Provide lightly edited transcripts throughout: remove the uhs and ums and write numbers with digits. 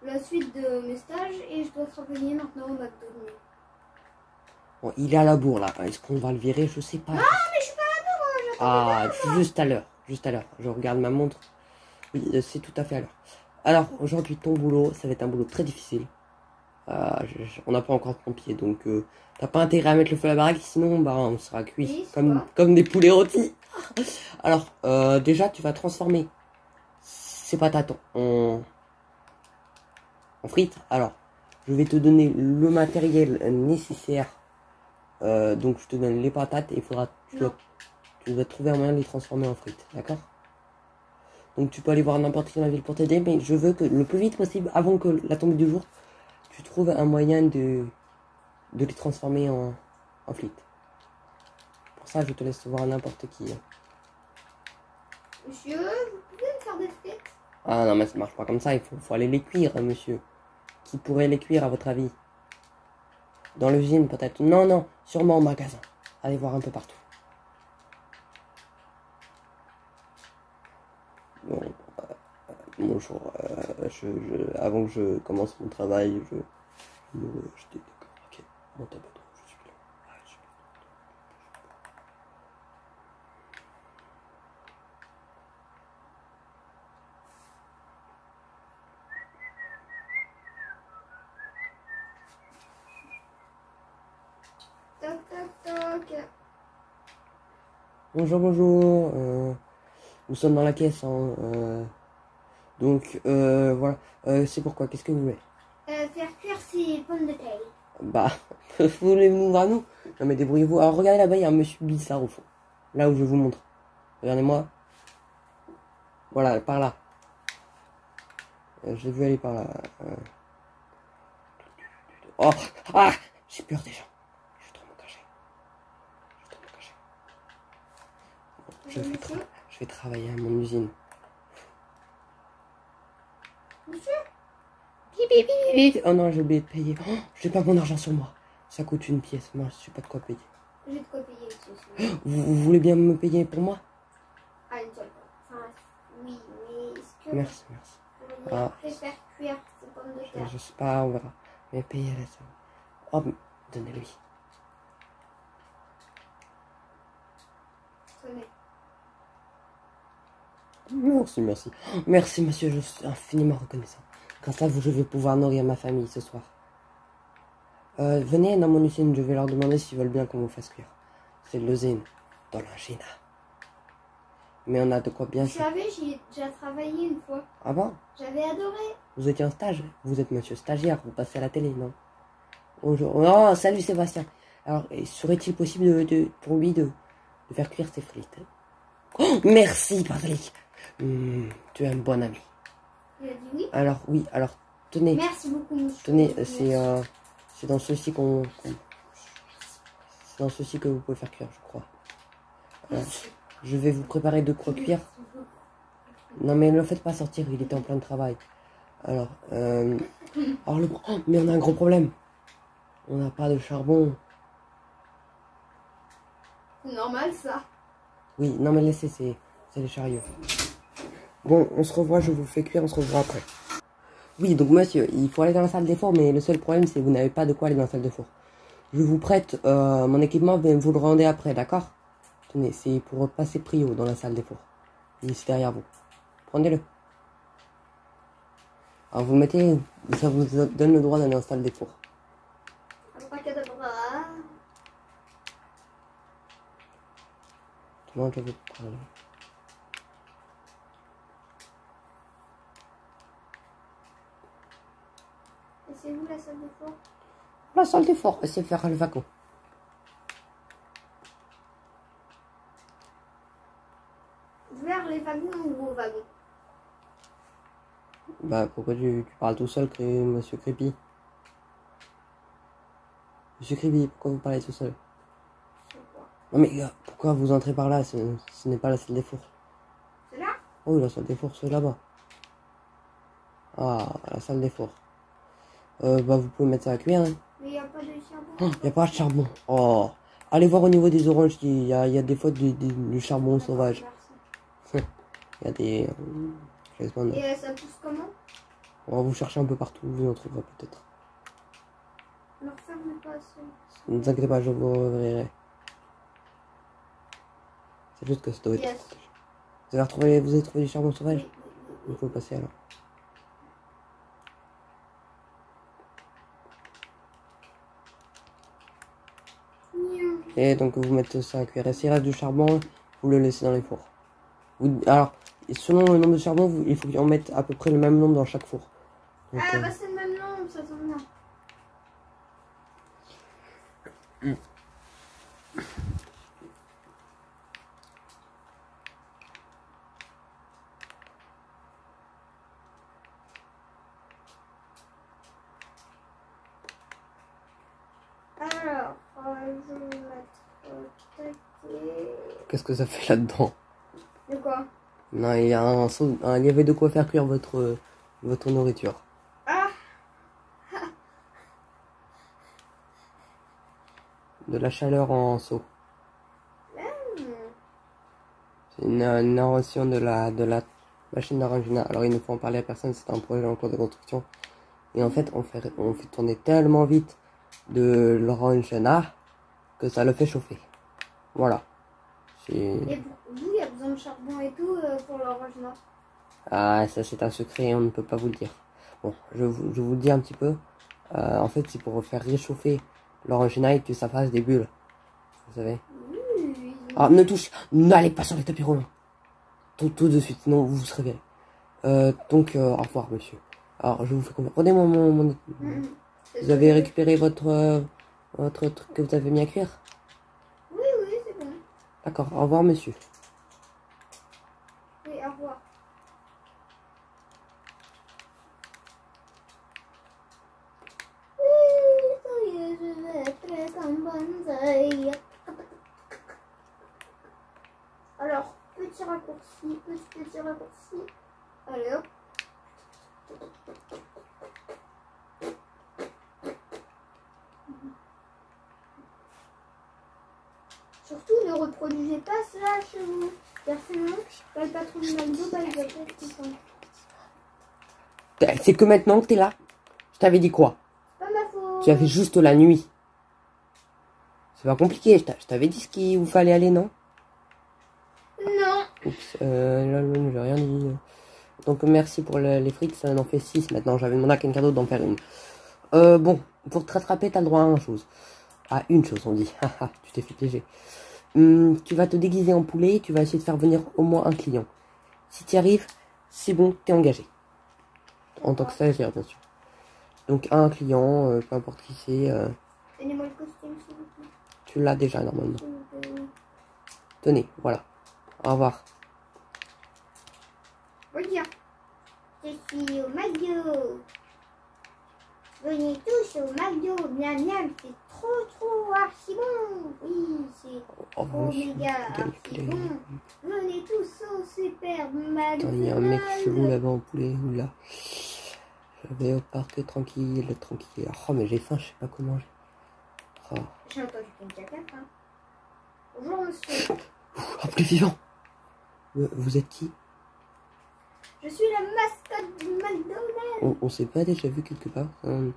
la suite de mes stages et je dois travailler maintenant au McDonald's. Bon, il est à la bourre là. Est-ce qu'on va le virer? Je sais pas. Non, mais je suis pas à la bourre, Ah, juste à l'heure. Juste à l'heure. Je regarde ma montre. Oui, c'est tout à fait à l'heure. Alors, aujourd'hui, ton boulot, ça va être un boulot très difficile. On n'a pas encore de pompier, donc t'as pas intérêt à mettre le feu à la baraque, sinon bah, on sera cuit Oui, comme des poulets rôtis. Alors, déjà, tu vas transformer ces patates en frites. Alors, je vais te donner le matériel nécessaire. Donc, je te donne les patates et tu dois trouver un moyen de les transformer en frites, d'accord? Donc, tu peux aller voir n'importe qui dans la ville pour t'aider, mais je veux que le plus vite possible, avant que la tombée du jour, tu trouves un moyen de les transformer en frites. Pour ça, je te laisse voir n'importe qui. Monsieur, vous pouvez me faire des frites? Ah non, mais ça marche pas comme ça, il faut aller les cuire, hein, monsieur. Qui pourrait les cuire, à votre avis? Dans l'usine, peut-être? Non, non, sûrement au magasin. Allez voir un peu partout. Bon, bonjour. Avant que je commence mon travail, j'étais d'accord. Ok, bon, t'as pas trop, je suis là. Ah, je suis Toc, toc, toc. Bonjour, bonjour. Nous sommes dans la caisse. Hein, donc, voilà. C'est pourquoi? Qu'est-ce que vous voulez? Faire cuire ces pommes de terre. Bah, vous voulez nous voir nous? Non mais débrouillez-vous. Alors regardez là-bas, il y a un monsieur bizarre au fond. Là où je vous montre. Regardez-moi. Voilà, par là. J'ai vu aller par là. Oh! Ah! J'ai peur déjà. Je vais trop me cacher. Je vais travailler à mon usine. Monsieur? Oh non, j'ai oublié de payer. Oh, j'ai pas mon argent sur moi. Ça coûte une pièce. Moi, je sais pas de quoi payer. J'ai de quoi payer, monsieur. Vous voulez bien me payer pour moi? Ah, une seule fois. Enfin, oui, mais est-ce que Merci. vous pourriez faire cuire ces pommes de terre? Je sais pas, on verra. Mais payez la somme. Oh, donnez-lui. Tenez. Merci. Merci, monsieur, je suis infiniment reconnaissant. Grâce à vous, je vais pouvoir nourrir ma famille ce soir. Venez dans mon usine, je vais leur demander s'ils veulent bien qu'on vous fasse cuire. C'est l'usine, dans l'angina. Mais on a de quoi bien... Vous savez, j'y ai déjà travaillé une fois. Ah bon? J'avais adoré. Vous étiez en stage? Vous êtes monsieur stagiaire, vous passez à la télé, non? Bonjour. Oh, salut Sébastien. Alors, serait-il possible pour lui de faire cuire ses frites? Oh, merci Patrick. Tu es un bon ami. Il a dit oui. Alors, oui, alors, tenez. Merci beaucoup, monsieur. Tenez, c'est dans ceci c'est dans ceci que vous pouvez faire cuire, je crois. Je vais vous préparer de quoi cuire. Non, mais ne le faites pas sortir, il était en plein travail. Alors, oh, mais on a un gros problème. On n'a pas de charbon. C'est normal, ça. Oui, non, mais laissez, c'est les chariots. Bon, on se revoit, je vous fais cuire, on se revoit après. Oui, donc monsieur, il faut aller dans la salle des fours, mais le seul problème, c'est que vous n'avez pas de quoi aller dans la salle des fours. Je vous prête mon équipement, mais vous le rendez après, d'accord? Tenez, c'est pour passer prio dans la salle des fours. Il est derrière vous. Prenez-le. Alors vous le mettez, ça vous donne le droit d'aller dans la salle des fours. Comment je vais parler? Et c'est où la salle des fours? La salle des fours, c'est faire le wagon. Vers les wagons ou au wagon? Bah pourquoi tu parles tout seul, monsieur Creepy? Monsieur Creepy, pourquoi vous parlez tout seul? Non mais pourquoi vous entrez par là? Ce n'est pas la salle des fours. C'est là? Oh, la salle des fours, c'est là-bas. Ah, la salle des fours. Bah vous pouvez mettre ça à cuire, hein. Mais il n'y a pas de charbon. Oh, il n'y a pas de charbon. Oh, allez voir au niveau des oranges, il y a des fois du charbon sauvage. Il y a des... Et ça pousse comment? On va vous chercher un peu partout, vous en trouverez peut-être. Leur ferme pas assez. Ne vous inquiétez pas, je vous reverrai. C'est juste que ça doit être Yes. protégé. Vous avez trouvé du charbon sauvage? Oui, Il faut passer alors. oui. Et donc vous mettez ça à cuire. Et s'il reste du charbon, vous le laissez dans les fours. Alors, selon le nombre de charbon, il faut qu'on mette à peu près le même nombre dans chaque four. Donc, Ah bah c'est le même nom, ça tombe bien. Alors, je vais mettre taquet. qu'est-ce que ça fait là-dedans? De quoi? Non, il y a il y avait de quoi faire cuire votre nourriture. Ah, De la chaleur en seau. hmm. C'est une invention de la machine d'Orangina. Alors il ne faut en parler à personne, c'est un projet en cours de construction. Et en fait, on fait tourner tellement vite de l'Orangina que ça le fait chauffer. Voilà. Et vous, il y a besoin de charbon et tout pour l'orangement. Ah, ça c'est un secret, on ne peut pas vous le dire. Bon, je vous le dis un petit peu. En fait, c'est pour faire réchauffer l'Orangina et que ça fasse des bulles. Vous savez. Oui. Ah, n'allez pas sur les tapis roulants. Tout de suite, sinon vous vous réveillez. Donc, au revoir, monsieur. Alors, je vous fais confiance. Prenez mon... Vous avez récupéré votre truc que vous avez mis à cuire? Oui, c'est bon. D'accord, au revoir, monsieur. Oui, au revoir. Oui, ça y est, je vais être un bonsaï. Alors, petit raccourci. Allez hop. Surtout, ne reproduisez pas cela chez vous. Car sinon, quand le patron du McDo, il va être content. C'est que maintenant que t'es là. Je t'avais dit quoi? C'est pas ma faute. Tu as fait juste la nuit. C'est pas compliqué, je t'avais dit ce qu'il vous fallait aller, non? Non. Oups, là, j'ai rien dit. Donc merci pour les frites, ça en fait 6 maintenant. J'avais demandé à quelqu'un d'autre d'en faire une. Bon, pour te rattraper, t'as le droit à une chose. À une chose, on dit. Haha, tu t'es fait piéger. Tu vas te déguiser en poulet et tu vas essayer de faire venir au moins un client. Si tu y arrives, c'est bon, t'es engagé. En tant que stagiaire, bien sûr. Donc un client, peu importe qui c'est. Donnez-moi le costume, s'il vous plaît. Tu l'as déjà normalement. S'il vous plaît. Tenez, voilà. Au revoir. Regarde. Je suis au McDo. Venez tous au McDo. Miam miam, c'est trop archi bon. Oui, c'est Oh, méga archi bon. Venez tous au super McDo. Attends, il y a un mec chelou là-bas en poulet. Oula. Je vais au parc tranquille. Oh, mais j'ai faim, je sais pas quoi manger. Oh, J'ai entendu une cacatte, hein. Bonjour, monsieur. un poulet vivant. Vous êtes qui? Je suis la mascotte du McDonald's. On s'est pas déjà vu quelque part. J'ai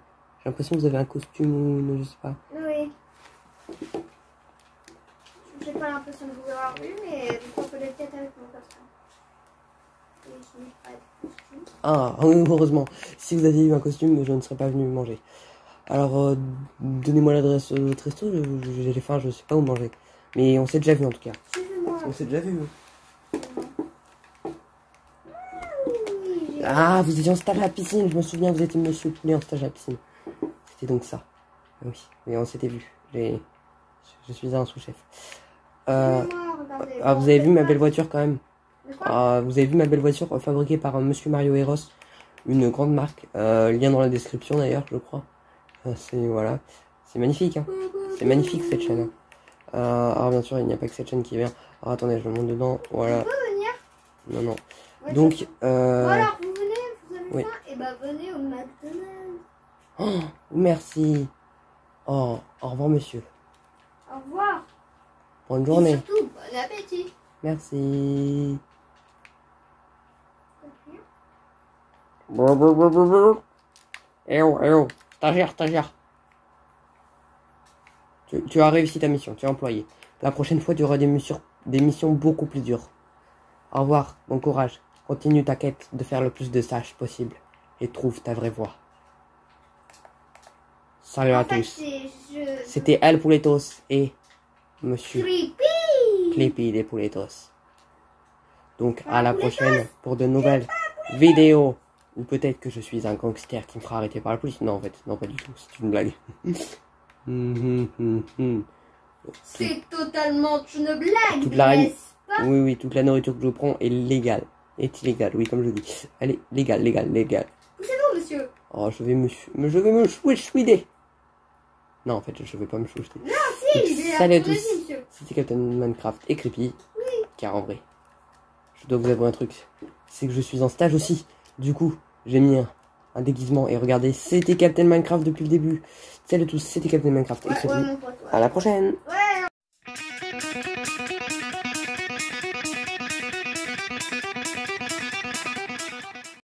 l'impression que vous avez un costume ou je sais pas. Oui. J'ai pas l'impression de vous avoir vu, mais vous comprenez peut-être avec mon costume. Et je n'ai pas de costume. Ah, heureusement. Si vous aviez eu un costume, je ne serais pas venu manger. Alors, donnez-moi l'adresse de votre resto. J'ai faim, je sais pas où manger. Mais on s'est déjà vu en tout cas. Suivez-moi. On s'est déjà vu. Oui, Ah, vous étiez en stage à la piscine. Je me souviens, vous étiez monsieur Poulet en stage à la piscine. C'était donc ça. Oui, et on s'était vu. Je suis un sous-chef. suivez-moi, regardez. Ah, vous avez vu ma belle voiture quand même. De quoi? Ah, vous avez vu ma belle voiture fabriquée par monsieur Mario Eros, une grande marque. Lien dans la description d'ailleurs, je crois. Voilà, c'est magnifique. Hein. C'est magnifique cette chaîne. Hein. Alors bien sûr, il n'y a pas que cette chaîne qui est bien. Alors attendez, je monte dedans. Voilà. On peut venir? Non, non. Ouais, Donc, bon, alors, vous venez, vous avez oui. faim? Et bah venez au McDonald's. Oh, merci. Oh, au revoir monsieur. Au revoir. Bonne Et journée. surtout, bon appétit. Merci. Eh oh, stagiaire. Tu as réussi ta mission, tu es employé. La prochaine fois, tu auras des missions beaucoup plus dures. Au revoir, bon courage. Continue ta quête de faire le plus de stages possible. Et trouve ta vraie voie. Salut à tous. C'était El Pouletos et Monsieur Clippy des Pouletos. Donc à la prochaine pour de nouvelles vidéos. Ou peut-être que je suis un gangster qui me fera arrêter par la police. Non en fait, non pas du tout, c'est une blague. C'est totalement une blague, toute la... n'est-ce pas? Oui, toute la nourriture que je prends est légale. Est illégale, oui, comme je dis. Elle est légale. Poussez-vous, monsieur. Oh, je vais me chouider. Non, en fait, je vais pas me chouider. Non, si, salut à tous. monsieur. C'était Captain Minecraft et Creepy. Oui. Car en vrai, je dois vous avouer un truc. C'est que je suis en stage aussi. Du coup, j'ai mis un déguisement. Et regardez, c'était Captain Minecraft depuis le début. Salut à tous, c'était Captain Minecraft et Creepy. Ouais, mon pote, ouais. À la prochaine. Ouais.